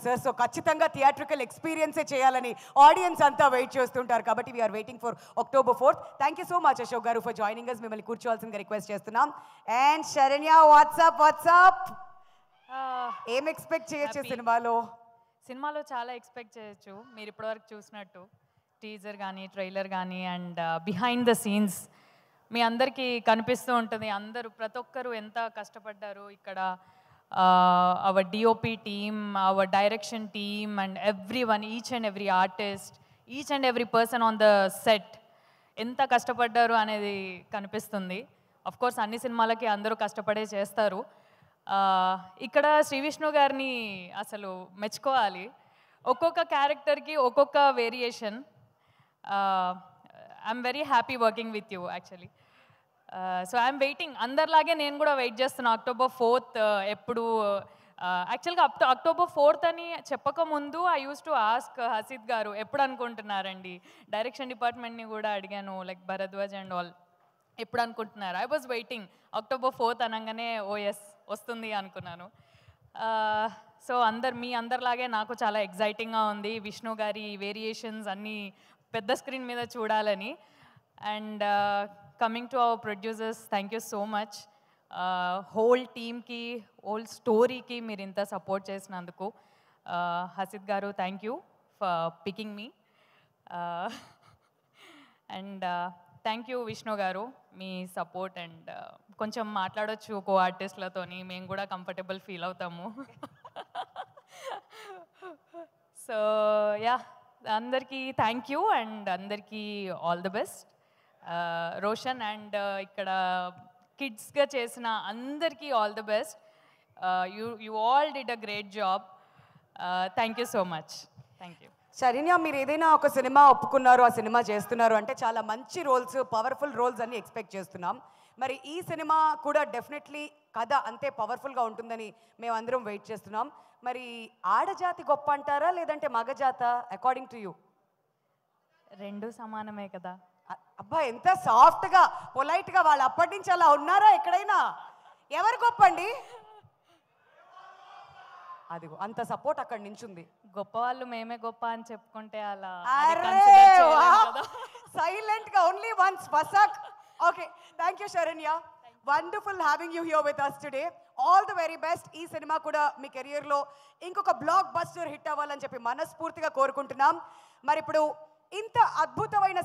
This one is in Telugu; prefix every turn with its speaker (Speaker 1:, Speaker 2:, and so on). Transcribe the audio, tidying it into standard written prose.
Speaker 1: సార్ సో ఖచ్చితంగా థియేట్రికల్ ఎక్స్పీరియన్సే చేయాలని ఆడియన్స్ అంతా వెయిట్ చేస్తుంటారు కాబట్టి we are waiting for October 4th. Thank you so much Ashok garu for joining us. మిమ్మల్ని కూర్చోవాల్సిందిగా రిక్వెస్ట్ చేస్తున్నాం. అండ్ శరణ్య వాట్సాప్ ఏం ఎక్స్పెక్ట్ చేయొచ్చు సినిమాలో
Speaker 2: చాలా ఎక్స్పెక్ట్ చేయొచ్చు. మీరు ఇప్పటివరకు చూసినట్టు టీజర్ కానీ ట్రైలర్ కానీ అండ్ బిహైండ్ ద సీన్స్ మీ అందరికీ కనిపిస్తూ ఉంటుంది. అందరూ ప్రతి ఒక్కరు ఎంత కష్టపడ్డారు ఇక్కడ. Our DOP team, our direction team and everyone, each and every artist, each and every person on the set ఎంత కష్టపడ్డారు అనేది కనిపిస్తుంది. అఫ్ కోర్స్ అన్ని సినిమాలకి అందరూ కష్టపడే చేస్తారు. ఇక్కడ శ్రీ విష్ణు గారిని అసలు మెచ్చుకోవాలి. ఒక్కొక్క క్యారెక్టర్కి ఒక్కొక్క variation. I'm very happy working with you actually. So I'm waiting. అందరిలాగే నేను కూడా వెయిట్ చేస్తున్నాను October 4th ఎప్పుడు. యాక్చువల్గా October 4th అని చెప్పకముందు ఐ యూస్ టు ఆస్క్ హసీద్ గారు ఎప్పుడు అనుకుంటున్నారండి. డైరెక్షన్ డిపార్ట్మెంట్ని కూడా అడిగాను, లైక్ భరద్వాజ్ అండ్ ఆల్, ఎప్పుడు అనుకుంటున్నారు. I was waiting. October 4th అనగానే ఓఎస్ వస్తుంది అనుకున్నాను. సో మీ అందరిలాగే నాకు చాలా ఎగ్జైటింగ్గా ఉంది విష్ణు గారి వేరియేషన్స్ అన్నీ పెద్ద స్క్రీన్ మీద చూడాలని. And coming to our producers, thank you so much. Whole టీమ్కి, హోల్ స్టోరీకి మీరు ఇంత సపోర్ట్ చేసినందుకు. హసీద్ గారు thank you for picking me. And thank you Vishnu గారు, మీ సపోర్ట్. అండ్ కొంచెం మాట్లాడొచ్చు కో ఆర్టిస్ట్లతోని, మేము కూడా కంఫర్టబుల్ ఫీల్ అవుతాము. సో యా, అందరికీ థ్యాంక్ యూ అండ్ అందరికీ all the best. Roshan and ఇక్కడ కిడ్స్గా చేసిన అందరికీ all the best. You all did a great job. Thank you so much. Thank you.
Speaker 1: Saranya, మీరు ఏదైనా ఒక సినిమా ఒప్పుకున్నారు, ఆ సినిమా చేస్తున్నారు అంటే చాలా మంచి రోల్స్, పవర్ఫుల్ రోల్స్ అన్ని ఎక్స్పెక్ట్ చేస్తున్నాం. మరి ఈ సినిమా కూడా డెఫినెట్లీ కథ అంతే పవర్ఫుల్గా ఉంటుందని మేము అందరం వెయిట్ చేస్తున్నాం. మరి ఆడజాతి గొప్ప అంటారా లేదంటే మగజాత అకార్డింగ్ టు యూ?
Speaker 2: రెండు సమానమే కదా.
Speaker 1: అబ్బా, ఎంత సాఫ్ట్గా పొలైట్గా. వాళ్ళు అప్పటి నుంచి అలా ఉన్నారా ఎక్కడైనా? ఎవరు గొప్ప అండి? అదిగో అంత సపోర్ట్ అక్కడ నుంచి ఉంది.
Speaker 2: గొప్ప వాళ్ళు మేమే గొప్ప అని చెప్పుకుంటే అలా
Speaker 1: సైలెంట్ గా ఓన్లీ వన్స్ వసాక్. Okay, thank you Saranya. Wonderful having you here with us today. All the very best. ఈ సినిమా కూడా మీ కెరియర్లో ఇంకొక బ్లాక్ బస్టర్ హిట్ అవ్వాలని చెప్పి మనస్ఫూర్తిగా కోరుకుంటున్నాం. మరి ఇప్పుడు ఇంత అద్భుతమైన